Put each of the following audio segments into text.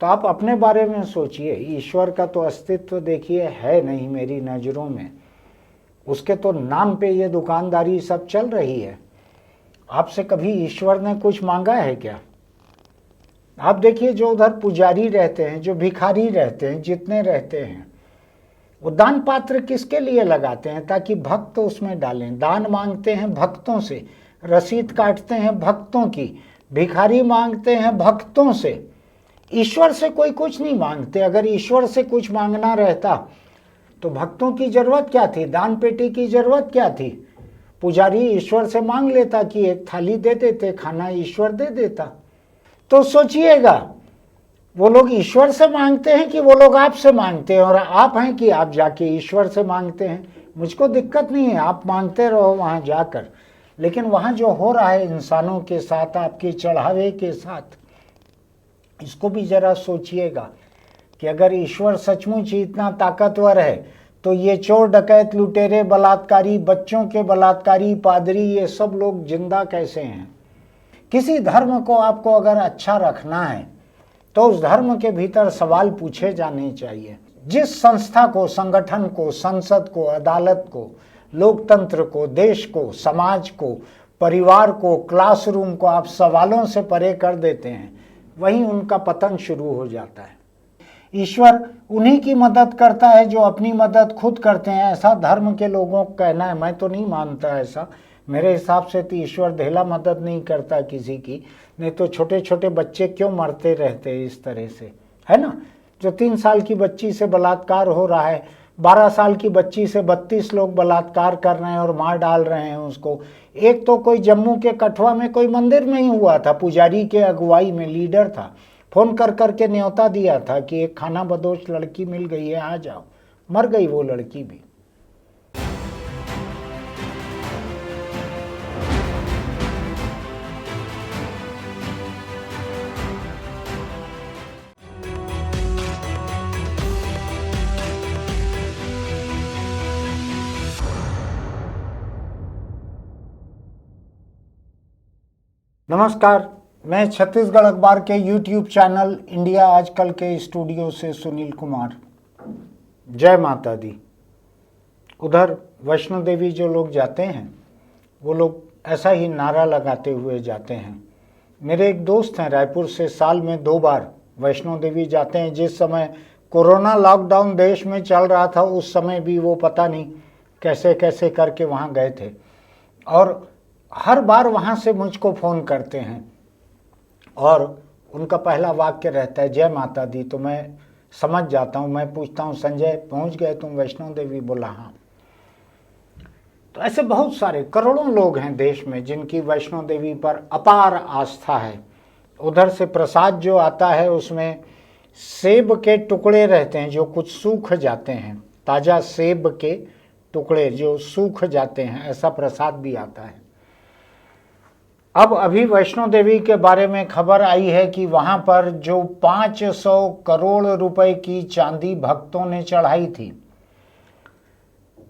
तो आप अपने बारे में सोचिए, ईश्वर का तो अस्तित्व देखिए है नहीं मेरी नज़रों में, उसके तो नाम पे ये दुकानदारी सब चल रही है। आपसे कभी ईश्वर ने कुछ मांगा है क्या? आप देखिए जो उधर पुजारी रहते हैं, जो भिखारी रहते हैं, जितने रहते हैं, वो दान पात्र किसके लिए लगाते हैं? ताकि भक्त उसमें डालें। दान मांगते हैं भक्तों से, रसीद काटते हैं भक्तों की, भिखारी मांगते हैं भक्तों से। ईश्वर से कोई कुछ नहीं मांगते। अगर ईश्वर से कुछ मांगना रहता तो भक्तों की जरूरत क्या थी? दान पेटी की जरूरत क्या थी? पुजारी ईश्वर से मांग लेता कि एक थाली दे देते, खाना ईश्वर दे देता। तो सोचिएगा, वो लोग ईश्वर से मांगते हैं कि वो लोग आपसे मांगते हैं? और आप हैं कि आप जाके ईश्वर से मांगते हैं? मुझको दिक्कत नहीं है, आप मांगते रहो वहां जाकर, लेकिन वहां जो हो रहा है इंसानों के साथ, आपके चढ़ावे के साथ, इसको भी जरा सोचिएगा कि अगर ईश्वर सचमुच ही इतना ताकतवर है तो ये चोर, डकैत, लुटेरे, बलात्कारी, बच्चों के बलात्कारी, पादरी, ये सब लोग जिंदा कैसे हैं? किसी धर्म को आपको अगर अच्छा रखना है तो उस धर्म के भीतर सवाल पूछे जाने चाहिए। जिस संस्था को, संगठन को, संसद को, अदालत को, लोकतंत्र को, देश को, समाज को, परिवार को, क्लासरूम को आप सवालों से परे कर देते हैं, वहीं उनका पतन शुरू हो जाता है। ईश्वर उन्हीं की मदद करता है जो अपनी मदद खुद करते हैं, ऐसा धर्म के लोगों को कहना है। मैं तो नहीं मानता ऐसा। मेरे हिसाब से तो ईश्वर ढेला मदद नहीं करता किसी की, नहीं तो छोटे छोटे बच्चे क्यों मरते रहते इस तरह से, है ना? जो 3 साल की बच्ची से बलात्कार हो रहा है, 12 साल की बच्ची से 32 लोग बलात्कार कर रहे हैं और मार डाल रहे हैं उसको। एक तो कोई जम्मू के कठुआ में कोई मंदिर में ही हुआ था, पुजारी के अगुवाई में, लीडर था, फोन कर करके न्योता दिया था कि एक खाना बदोश लड़की मिल गई है, आ जाओ। मर गई वो लड़की भी। नमस्कार, मैं छत्तीसगढ़ अखबार के YouTube चैनल इंडिया आजकल के स्टूडियो से सुनील कुमार। जय माता दी। उधर वैष्णो देवी जो लोग जाते हैं वो लोग ऐसा ही नारा लगाते हुए जाते हैं। मेरे एक दोस्त हैं रायपुर से, साल में 2 बार वैष्णो देवी जाते हैं। जिस समय कोरोना लॉकडाउन देश में चल रहा था उस समय भी वो पता नहीं कैसे कैसे करके वहाँ गए थे, और हर बार वहाँ से मुझको फ़ोन करते हैं और उनका पहला वाक्य रहता है जय माता दी। तो मैं समझ जाता हूँ, मैं पूछता हूँ संजय पहुँच गए तुम वैष्णो देवी? बोला हाँ। तो ऐसे बहुत सारे करोड़ों लोग हैं देश में जिनकी वैष्णो देवी पर अपार आस्था है। उधर से प्रसाद जो आता है उसमें सेब के टुकड़े रहते हैं जो कुछ सूख जाते हैं, ताज़ा सेब के टुकड़े जो सूख जाते हैं, ऐसा प्रसाद भी आता है। अब अभी वैष्णो देवी के बारे में खबर आई है कि वहां पर जो 500 करोड़ रुपए की चांदी भक्तों ने चढ़ाई थी,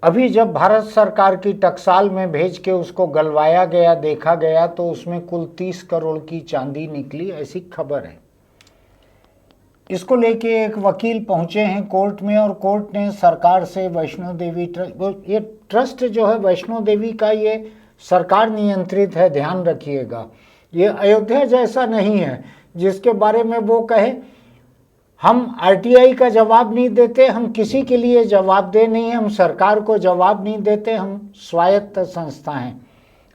अभी जब भारत सरकार की टकसाल में भेज के उसको गलवाया गया, देखा गया, तो उसमें कुल 30 करोड़ की चांदी निकली, ऐसी खबर है। इसको लेके एक वकील पहुंचे हैं कोर्ट में और कोर्ट ने सरकार से वैष्णो देवी ये ट्रस्ट जो है वैष्णो देवी का, ये सरकार नियंत्रित है, ध्यान रखिएगा। ये अयोध्या जैसा नहीं है जिसके बारे में वो कहे हम आरटीआई का जवाब नहीं देते, हम किसी के लिए जवाबदेह नहीं है, हम सरकार को जवाब नहीं देते, हम स्वायत्त संस्था हैं।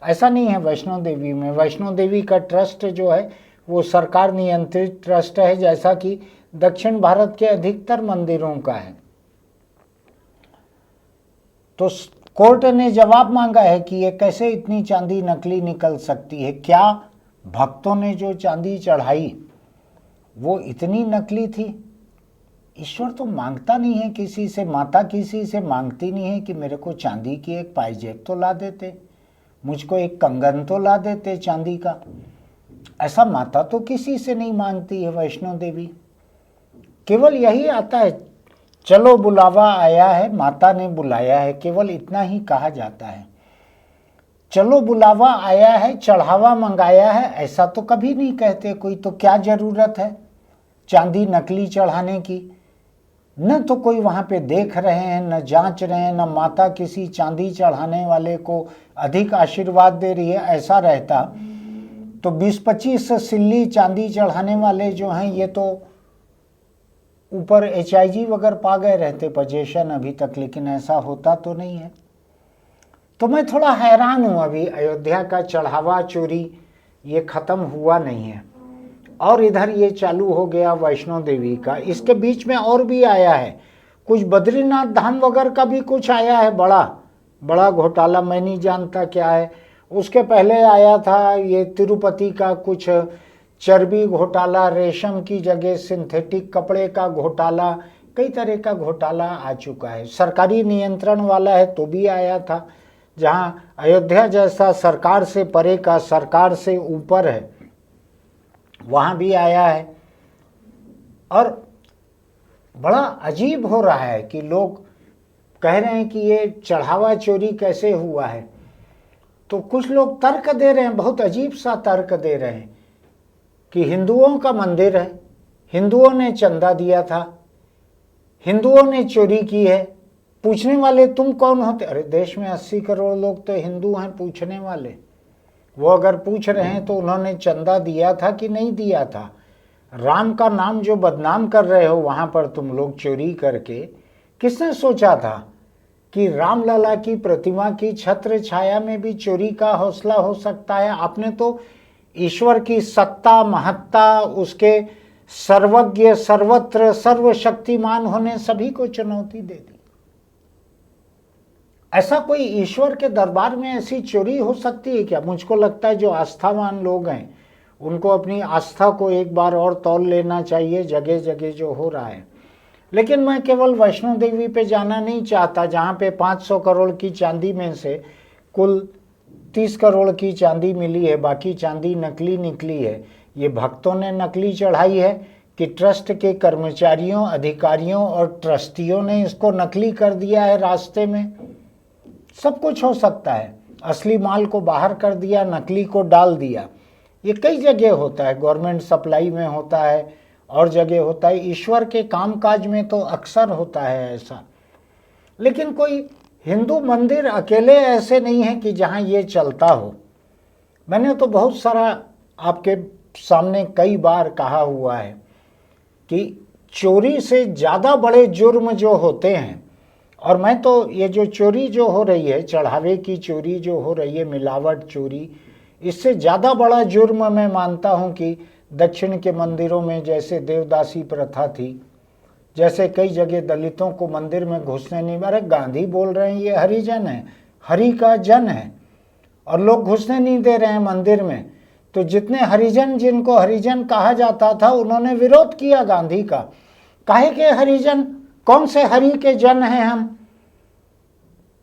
ऐसा नहीं है वैष्णो देवी में। वैष्णो देवी का ट्रस्ट जो है वो सरकार नियंत्रित ट्रस्ट है, जैसा कि दक्षिण भारत के अधिकतर मंदिरों का है। तो कोर्ट ने जवाब मांगा है कि ये कैसे इतनी चांदी नकली निकल सकती है। क्या भक्तों ने जो चांदी चढ़ाई वो इतनी नकली थी? ईश्वर तो मांगता नहीं है किसी से, माता किसी से मांगती नहीं है कि मेरे को चांदी की एक पायजेब तो ला देते, मुझको एक कंगन तो ला देते चांदी का। ऐसा माता तो किसी से नहीं मांगती है वैष्णो देवी। केवल यही आता है, चलो बुलावा आया है, माता ने बुलाया है, केवल इतना ही कहा जाता है। चलो बुलावा आया है, चढ़ावा मंगाया है, ऐसा तो कभी नहीं कहते कोई। तो क्या जरूरत है? चांदी नकली चढ़ाने की। न तो कोई वहाँ पे देख रहे हैं, न जांच रहे हैं, न माता किसी चांदी चढ़ाने वाले को अधिक आशीर्वाद दे रही है। ऐसा रहता तो 20-25 सिल्ली चांदी चढ़ाने वाले जो हैं ये तो ऊपर HIG वगैरह पा गए रहते पोजीशन अभी तक, लेकिन ऐसा होता तो नहीं है। तो मैं थोड़ा हैरान हूँ, अभी अयोध्या का चढ़ावा चोरी ये ख़त्म हुआ नहीं है और इधर ये चालू हो गया वैष्णो देवी का। इसके बीच में और भी आया है कुछ, बद्रीनाथ धाम वगैरह का भी कुछ आया है, बड़ा घोटाला, मैं नहीं जानता क्या है। उसके पहले आया था ये तिरुपति का कुछ चर्बी घोटाला, रेशम की जगह सिंथेटिक कपड़े का घोटाला, कई तरह का घोटाला आ चुका है। सरकारी नियंत्रण वाला है तो भी आया था, जहाँ अयोध्या जैसा सरकार से परे का, सरकार से ऊपर है, वहाँ भी आया है। और बड़ा अजीब हो रहा है कि लोग कह रहे हैं कि ये चढ़ावा चोरी कैसे हुआ है। तो कुछ लोग तर्क दे रहे हैं, बहुत अजीब सा तर्क दे रहे हैं कि हिंदुओं का मंदिर है, हिंदुओं ने चंदा दिया था, हिंदुओं ने चोरी की है। पूछने वाले तुम कौन होते? अरे देश में 80 करोड़ लोग तो हिंदू हैं, पूछने वाले। वो अगर पूछ रहे हैं तो उन्होंने चंदा दिया था कि नहीं दिया था? राम का नाम जो बदनाम कर रहे हो वहाँ पर तुम लोग चोरी करके, किसने सोचा था कि रामलला की प्रतिमा की छत्र छाया में भी चोरी का हौसला हो सकता है? आपने तो ईश्वर की सत्ता, महत्ता, उसके सर्वज्ञ, सर्वत्र, सर्वशक्तिमान होने सभी को चुनौती दे दी। ऐसा कोई ईश्वर के दरबार में ऐसी चोरी हो सकती है क्या? मुझको लगता है जो आस्थावान लोग हैं उनको अपनी आस्था को एक बार और तौल लेना चाहिए, जगह जगह जो हो रहा है। लेकिन मैं केवल वैष्णो देवी पे जाना नहीं चाहता, जहाँ पे 500 करोड़ की चांदी में से कुल 30 करोड़ की चांदी मिली है, बाकी चांदी नकली निकली है। ये भक्तों ने नकली चढ़ाई है कि ट्रस्ट के कर्मचारियों, अधिकारियों और ट्रस्टियों ने इसको नकली कर दिया है रास्ते में? सब कुछ हो सकता है। असली माल को बाहर कर दिया, नकली को डाल दिया। ये कई जगह होता है, गवर्नमेंट सप्लाई में होता है और जगह होता है, ईश्वर के कामकाज में तो अक्सर होता है ऐसा। लेकिन कोई हिंदू मंदिर अकेले ऐसे नहीं है कि जहाँ ये चलता हो। मैंने तो बहुत सारा आपके सामने कई बार कहा हुआ है कि चोरी से ज़्यादा बड़े जुर्म जो होते हैं, और मैं तो ये जो चोरी जो हो रही है, चढ़ावे की चोरी जो हो रही है, मिलावट चोरी, इससे ज़्यादा बड़ा जुर्म मैं मानता हूँ कि दक्षिण के मंदिरों में जैसे देवदासी प्रथा थी, जैसे कई जगह दलितों को मंदिर में घुसने नहीं। अरे गांधी बोल रहे हैं ये हरिजन है, हरि का जन है, और लोग घुसने नहीं दे रहे हैं मंदिर में। तो जितने हरिजन, जिनको हरिजन कहा जाता था, उन्होंने विरोध किया गांधी का। काहे के हरिजन? कौन से हरि के जन हैं हम?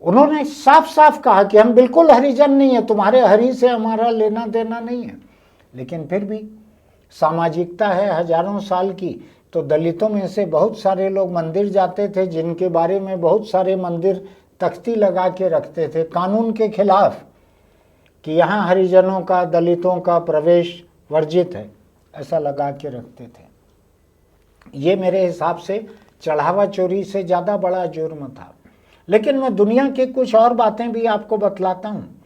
उन्होंने साफ साफ कहा कि हम बिल्कुल हरिजन नहीं है, तुम्हारे हरि से हमारा लेना देना नहीं है। लेकिन फिर भी सामाजिकता है हजारों साल की, तो दलितों में से बहुत सारे लोग मंदिर जाते थे, जिनके बारे में बहुत सारे मंदिर तख्ती लगा के रखते थे कानून के खिलाफ कि यहाँ हरिजनों का, दलितों का प्रवेश वर्जित है, ऐसा लगा के रखते थे। ये मेरे हिसाब से चढ़ावा चोरी से ज़्यादा बड़ा जुर्म था। लेकिन मैं दुनिया की कुछ और बातें भी आपको बतलाता हूँ।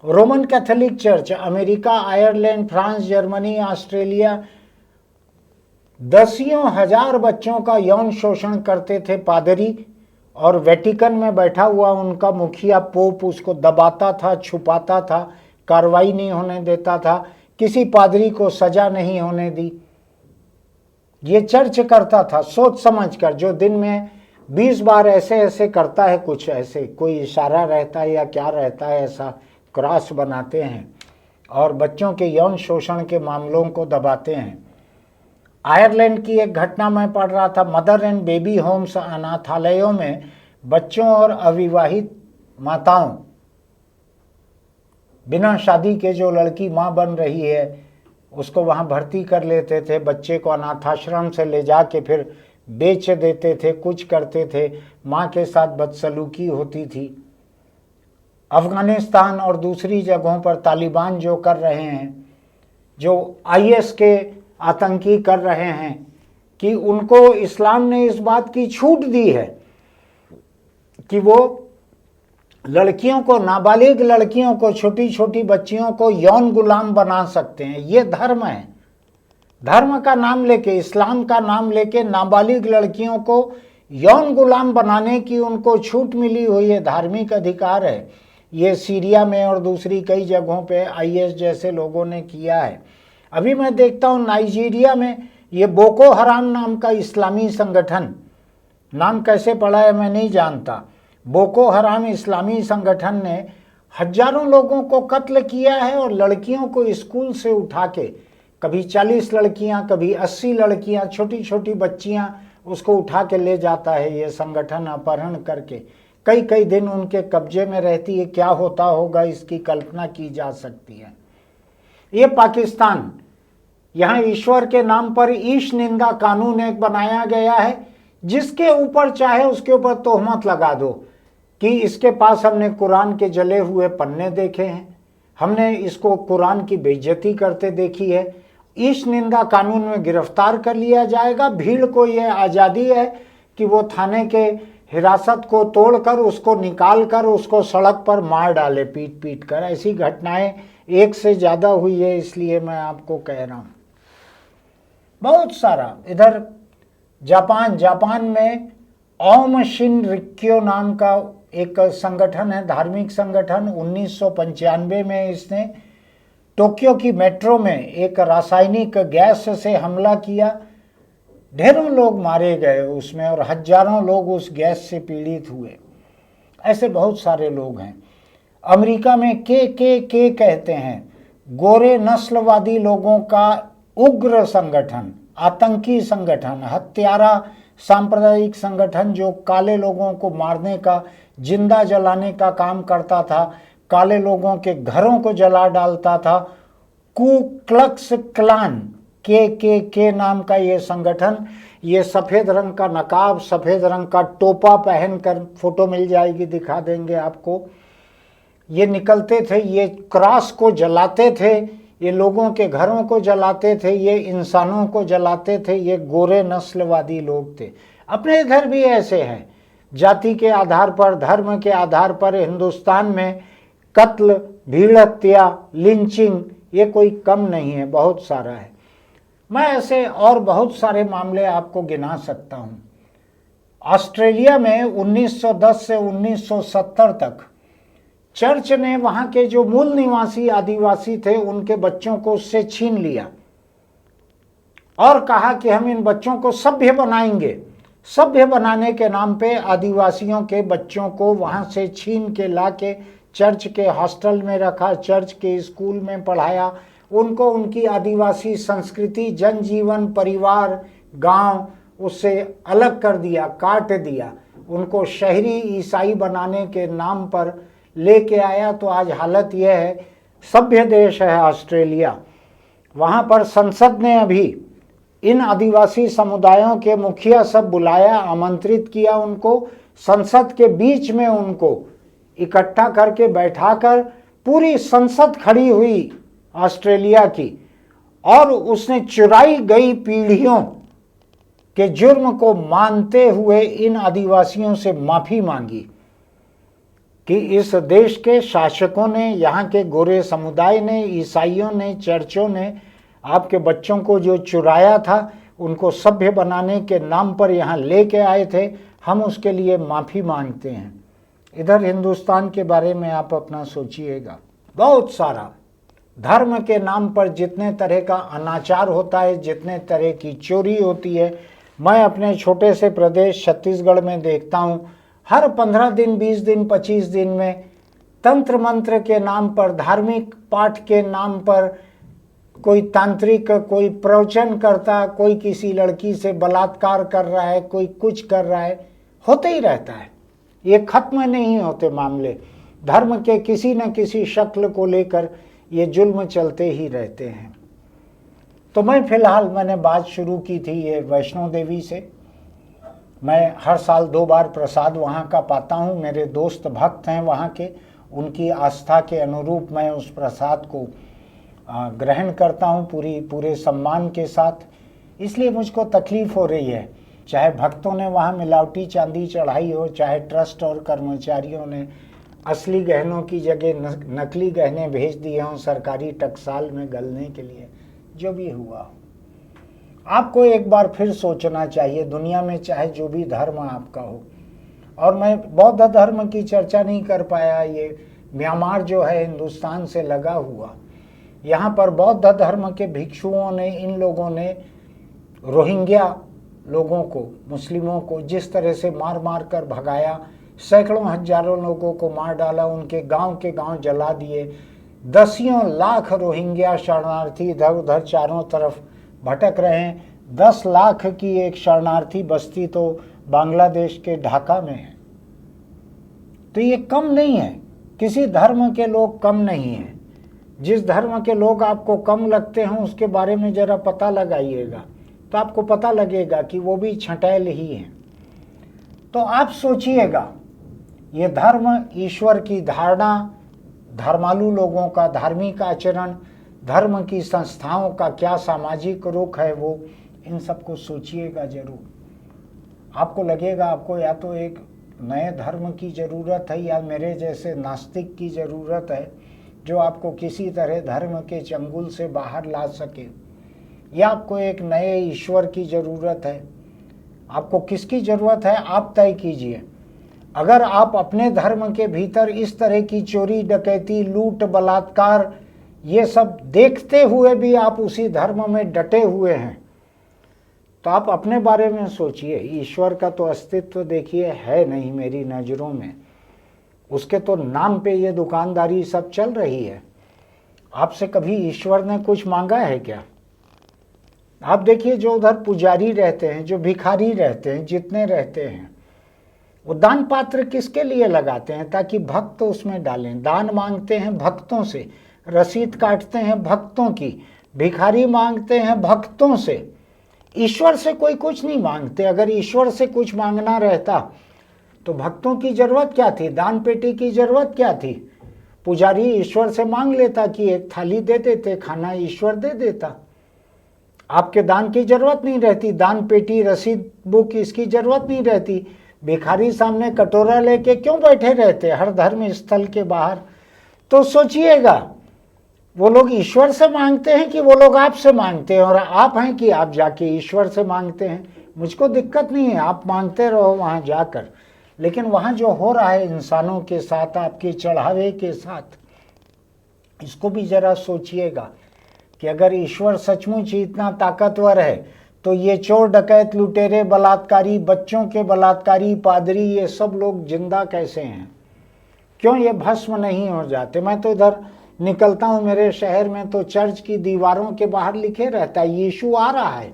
Roman Catholic church America, Ireland, France, Germany, Australia 10 हजार बच्चों का यौन शोषण करते थे पादरी, और वेटिकन में बैठा हुआ उनका मुखिया पोप उसको दबाता था, छुपाता था, कार्रवाई नहीं होने देता था, किसी पादरी को सजा नहीं होने दी। ये चर्च करता था सोच समझ कर। जो दिन में 20 बार ऐसे ऐसे करता है, कुछ ऐसे कोई इशारा रहता है या क्या रहता है, ऐसा क्रॉस बनाते हैं और बच्चों के यौन शोषण के मामलों को दबाते हैं। आयरलैंड की एक घटना मैं पढ़ रहा था, मदर एंड बेबी होम्स, अनाथालयों में बच्चों और अविवाहित माताओं, बिना शादी के जो लड़की माँ बन रही है उसको वहाँ भर्ती कर लेते थे, बच्चे को अनाथाश्रम से ले जाके फिर बेच देते थे, कुछ करते थे, माँ के साथ बदसलूकी होती थी। अफगानिस्तान और दूसरी जगहों पर तालिबान जो कर रहे हैं, जो IS के आतंकी कर रहे हैं, कि उनको इस्लाम ने इस बात की छूट दी है कि वो लड़कियों को, नाबालिग लड़कियों को, छोटी छोटी बच्चियों को यौन गुलाम बना सकते हैं। ये धर्म है। धर्म का नाम लेके, इस्लाम का नाम लेके नाबालिग लड़कियों को यौन गुलाम बनाने की उनको छूट मिली हुई है, धार्मिक अधिकार है। ये सीरिया में और दूसरी कई जगहों पे आईएस जैसे लोगों ने किया है। अभी मैं देखता हूँ नाइजीरिया में ये बोको हराम नाम का इस्लामी संगठन, नाम कैसे पड़ा है मैं नहीं जानता, बोको हराम इस्लामी संगठन ने हजारों लोगों को कत्ल किया है और लड़कियों को स्कूल से उठा के, कभी 40 लड़कियां, कभी 80 लड़कियां, छोटी छोटी बच्चियां, उसको उठा के ले जाता है ये संगठन, अपहरण करके कई कई दिन उनके कब्जे में रहती है। क्या होता होगा इसकी कल्पना की जा सकती है। ये पाकिस्तान, यहाँ ईश्वर के नाम पर ईश निंदा कानून एक बनाया गया है, जिसके ऊपर चाहे उसके ऊपर तोहमत लगा दो कि इसके पास हमने कुरान के जले हुए पन्ने देखे हैं, हमने इसको कुरान की बेइज्जती करते देखी है, ईश निंदा कानून में गिरफ्तार कर लिया जाएगा। भीड़ को यह आज़ादी है कि वो थाने के हिरासत को तोड़कर, उसको निकाल कर, उसको सड़क पर मार डाले पीट पीट कर। ऐसी घटनाएं एक से ज़्यादा हुई है, इसलिए मैं आपको कह रहा हूँ। बहुत सारा इधर जापान में ओम शिनरिक्यो नाम का एक संगठन है, धार्मिक संगठन। 1995 में इसने टोक्यो की मेट्रो में एक रासायनिक गैस से हमला किया, ढेरों लोग मारे गए उसमें और हजारों लोग उस गैस से पीड़ित हुए। ऐसे बहुत सारे लोग हैं। अमेरिका में के कहते हैं, गोरे नस्लवादी लोगों का उग्र संगठन, आतंकी संगठन, हत्यारा सांप्रदायिक संगठन जो काले लोगों को मारने का, जिंदा जलाने का काम करता था, काले लोगों के घरों को जला डालता था। कू क्लक्स क्लान के नाम का ये संगठन, ये सफ़ेद रंग का नकाब, सफ़ेद रंग का टोपा पहनकर, फोटो मिल जाएगी, दिखा देंगे आपको, ये निकलते थे, ये क्रॉस को जलाते थे, ये लोगों के घरों को जलाते थे, ये इंसानों को जलाते थे। ये गोरे नस्लवादी लोग थे। अपने इधर भी ऐसे हैं, जाति के आधार पर, धर्म के आधार पर हिंदुस्तान में कत्ल, भीड़ हत्या, लिंचिंग, ये कोई कम नहीं है, बहुत सारा है। मैं ऐसे और बहुत सारे मामले आपको गिना सकता हूँ। ऑस्ट्रेलिया में 1910 से 1970 तक चर्च ने वहां के जो मूल निवासी आदिवासी थे उनके बच्चों को उससे छीन लिया और कहा कि हम इन बच्चों को सभ्य बनाएंगे। सभ्य बनाने के नाम पे आदिवासियों के बच्चों को वहां से छीन के लाके चर्च के हॉस्टल में रखा, चर्च के स्कूल में पढ़ाया, उनको उनकी आदिवासी संस्कृति, जनजीवन, परिवार, गांव उससे अलग कर दिया, काट दिया। उनको शहरी ईसाई बनाने के नाम पर लेके आया। तो आज हालत यह है, सभ्य देश है ऑस्ट्रेलिया, वहाँ पर संसद ने अभी इन आदिवासी समुदायों के मुखिया सब बुलाया, आमंत्रित किया उनको, संसद के बीच में उनको इकट्ठा करके बैठाकर पूरी संसद खड़ी हुई ऑस्ट्रेलिया की, और उसने चुराई गई पीढ़ियों के जुर्म को मानते हुए इन आदिवासियों से माफी मांगी कि इस देश के शासकों ने, यहाँ के गोरे समुदाय ने, ईसाइयों ने, चर्चों ने आपके बच्चों को जो चुराया था, उनको सभ्य बनाने के नाम पर यहाँ लेके आए थे, हम उसके लिए माफ़ी मांगते हैं। इधर हिंदुस्तान के बारे में आप अपना सोचिएगा। बहुत सारा धर्म के नाम पर जितने तरह का अनाचार होता है, जितने तरह की चोरी होती है, मैं अपने छोटे से प्रदेश छत्तीसगढ़ में देखता हूँ। हर 15 दिन, 20 दिन, 25 दिन में तंत्र मंत्र के नाम पर, धार्मिक पाठ के नाम पर कोई तांत्रिक, कोई प्रवचन करता, कोई किसी लड़की से बलात्कार कर रहा है, कोई कुछ कर रहा है, होते ही रहता है। ये खत्म नहीं होते मामले। धर्म के किसी न किसी शक्ल को लेकर ये जुल्म चलते ही रहते हैं। तो मैं फिलहाल, मैंने बात शुरू की थी ये वैष्णो देवी से। मैं हर साल 2 बार प्रसाद वहाँ का पाता हूँ। मेरे दोस्त भक्त हैं वहाँ के, उनकी आस्था के अनुरूप मैं उस प्रसाद को ग्रहण करता हूँ पूरे सम्मान के साथ। इसलिए मुझको तकलीफ हो रही है। चाहे भक्तों ने वहाँ मिलावटी चांदी चढ़ाई हो, चाहे ट्रस्ट और कर्मचारियों ने असली गहनों की जगह नकली गहने भेज दिए हों सरकारी टकसाल में गलने के लिए, जो भी हुआ हो, आपको एक बार फिर सोचना चाहिए। दुनिया में चाहे जो भी धर्म आपका हो, और मैं बौद्ध धर्म की चर्चा नहीं कर पाया, ये म्यांमार जो है हिंदुस्तान से लगा हुआ, यहाँ पर बौद्ध धर्म के भिक्षुओं ने, इन लोगों ने रोहिंग्या लोगों को, मुस्लिमों को जिस तरह से मार मार कर भगाया, सैकड़ों हजारों लोगों को मार डाला, उनके गांव के गांव जला दिए, दसियों लाख रोहिंग्या शरणार्थी इधर उधर चारों तरफ भटक रहे हैं। 10 लाख की एक शरणार्थी बस्ती तो बांग्लादेश के ढाका में है। तो ये कम नहीं है, किसी धर्म के लोग कम नहीं हैं। जिस धर्म के लोग आपको कम लगते हैं उसके बारे में जरा पता लगाइएगा, तो आपको पता लगेगा कि वो भी छटैल ही हैं। तो आप सोचिएगा, ये धर्म, ईश्वर की धारणा, धर्मालु लोगों का धार्मिक आचरण, धर्म की संस्थाओं का क्या सामाजिक रुख है, वो इन सबको सोचिएगा जरूर। आपको लगेगा आपको या तो एक नए धर्म की ज़रूरत है या मेरे जैसे नास्तिक की ज़रूरत है जो आपको किसी तरह धर्म के चंगुल से बाहर ला सके, या आपको एक नए ईश्वर की ज़रूरत है। आपको किसकी ज़रूरत है आप तय कीजिए। अगर आप अपने धर्म के भीतर इस तरह की चोरी डकैती लूट बलात्कार ये सब देखते हुए भी आप उसी धर्म में डटे हुए हैं, तो आप अपने बारे में सोचिए। ईश्वर का तो अस्तित्व देखिए है नहीं मेरी नज़रों में, उसके तो नाम पे ये दुकानदारी सब चल रही है। आपसे कभी ईश्वर ने कुछ मांगा है क्या? आप देखिए जो उधर पुजारी रहते हैं, जो भिखारी रहते हैं, जितने रहते हैं, वो दान पात्र किसके लिए लगाते हैं? ताकि भक्त उसमें डालें। दान मांगते हैं भक्तों से, रसीद काटते हैं भक्तों की, भिखारी मांगते हैं भक्तों से, ईश्वर से कोई कुछ नहीं मांगते। अगर ईश्वर से कुछ मांगना रहता तो भक्तों की जरूरत क्या थी, दान पेटी की जरूरत क्या थी? पुजारी ईश्वर से मांग लेता कि एक थाली दे देते, खाना ईश्वर दे देता, आपके दान की जरूरत नहीं रहती। दान पेटी, रसीद बुक, इसकी जरूरत नहीं रहती। भिखारी सामने कटोरा लेके क्यों बैठे रहते हर धर्म स्थल के बाहर? तो सोचिएगा, वो लोग ईश्वर से मांगते हैं कि वो लोग आपसे मांगते हैं, और आप हैं कि आप जाके ईश्वर से मांगते हैं? मुझको दिक्कत नहीं है, आप मांगते रहो वहाँ जाकर, लेकिन वहाँ जो हो रहा है इंसानों के साथ, आपके चढ़ावे के साथ, इसको भी जरा सोचिएगा कि अगर ईश्वर सचमुच ही इतना ताकतवर है तो ये चोर डकैत लुटेरे बलात्कारी, बच्चों के बलात्कारी, पादरी, ये सब लोग जिंदा कैसे हैं? क्यों ये भस्म नहीं हो जाते? मैं तो इधर निकलता हूँ मेरे शहर में तो चर्च की दीवारों के बाहर लिखे रहता है यीशु आ रहा है।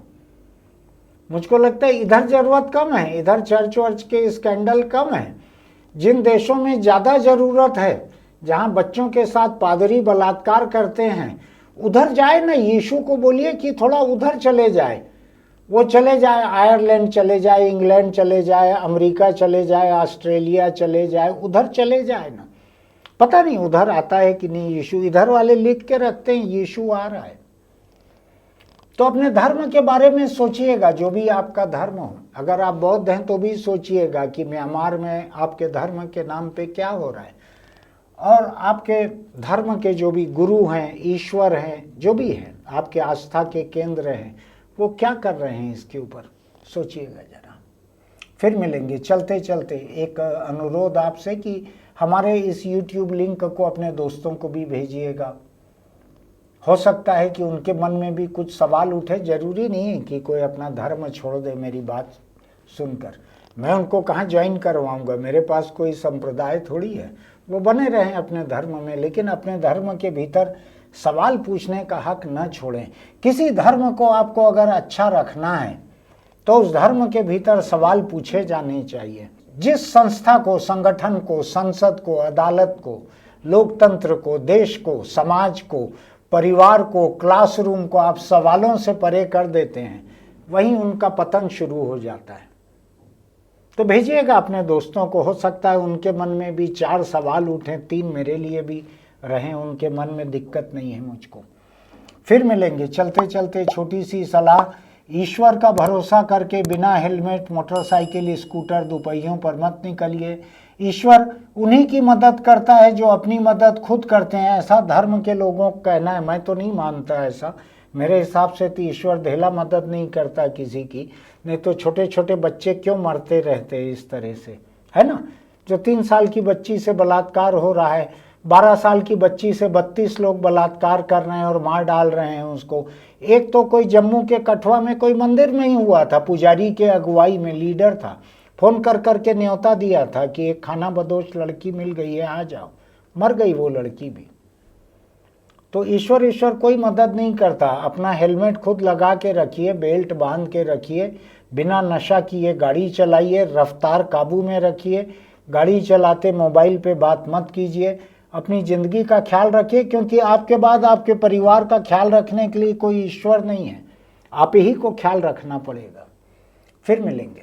मुझको लगता है इधर जरूरत कम है, इधर चर्च वर्च के स्कैंडल कम है। जिन देशों में ज़्यादा ज़रूरत है, जहाँ बच्चों के साथ पादरी बलात्कार करते हैं, उधर जाए ना, यीशु को बोलिए कि थोड़ा उधर चले जाए, वो चले जाए, आयरलैंड चले जाए, इंग्लैंड चले जाए, अमेरिका चले जाए, ऑस्ट्रेलिया चले जाए, उधर चले जाए ना। पता नहीं उधर आता है कि नहीं यीशु, इधर वाले लिख के रखते हैं यीशु आ रहा है। तो अपने धर्म के बारे में सोचिएगा, जो भी आपका धर्म हो। अगर आप बौद्ध हैं तो भी सोचिएगा कि म्यांमार में आपके धर्म के नाम पे क्या हो रहा है, और आपके धर्म के जो भी गुरु हैं, ईश्वर हैं, जो भी हैं, आपके आस्था के केंद्र हैं, वो क्या कर रहे हैं इसके ऊपर सोचिएगा जरा। फिर मिलेंगे। चलते चलते एक अनुरोध आपसे कि हमारे इस YouTube लिंक को अपने दोस्तों को भी भेजिएगा। हो सकता है कि उनके मन में भी कुछ सवाल उठे। जरूरी नहीं है कि कोई अपना धर्म छोड़ दे मेरी बात सुनकर। मैं उनको कहाँ ज्वाइन करवाऊंगा, मेरे पास कोई संप्रदाय थोड़ी है। वो बने रहें अपने धर्म में, लेकिन अपने धर्म के भीतर सवाल पूछने का हक न छोड़ें। किसी धर्म को आपको अगर अच्छा रखना है तो उस धर्म के भीतर सवाल पूछे जाने चाहिए। जिस संस्था को, संगठन को, संसद को, अदालत को, लोकतंत्र को, देश को, समाज को, परिवार को, क्लासरूम को आप सवालों से परे कर देते हैं, वहीं उनका पतन शुरू हो जाता है। तो भेजिएगा अपने दोस्तों को, हो सकता है उनके मन में भी 4 सवाल उठें, 3 मेरे लिए भी रहें, उनके मन में दिक्कत नहीं है मुझको। फिर मिलेंगे। चलते चलते छोटी सी सलाह, ईश्वर का भरोसा करके बिना हेलमेट मोटरसाइकिल स्कूटर दोपहियों पर मत निकलिए। ईश्वर उन्हीं की मदद करता है जो अपनी मदद खुद करते हैं, ऐसा धर्म के लोगों को कहना है। मैं तो नहीं मानता ऐसा। मेरे हिसाब से तो ईश्वर ढेला मदद नहीं करता किसी की, नहीं तो छोटे छोटे बच्चे क्यों मरते रहते हैं इस तरह से, है ना। जो 3 साल की बच्ची से बलात्कार हो रहा है, 12 साल की बच्ची से 32 लोग बलात्कार कर रहे हैं और मार डाल रहे हैं उसको। एक तो कोई जम्मू के कठुआ में कोई मंदिर में ही हुआ था, पुजारी के अगुवाई में लीडर था, फोन कर करके न्योता दिया था कि एक खाना बदोश लड़की मिल गई है, आ जाओ। मर गई वो लड़की भी। तो ईश्वर कोई मदद नहीं करता। अपना हेलमेट खुद लगा के रखिए, बेल्ट बांध के रखिए, बिना नशा किए गाड़ी चलाइए, रफ्तार काबू में रखिए, गाड़ी चलाते मोबाइल पे बात मत कीजिए, अपनी ज़िंदगी का ख्याल रखिए, क्योंकि आपके बाद आपके परिवार का ख्याल रखने के लिए कोई ईश्वर नहीं है, आप ही को ख्याल रखना पड़ेगा। फिर मिलेंगे।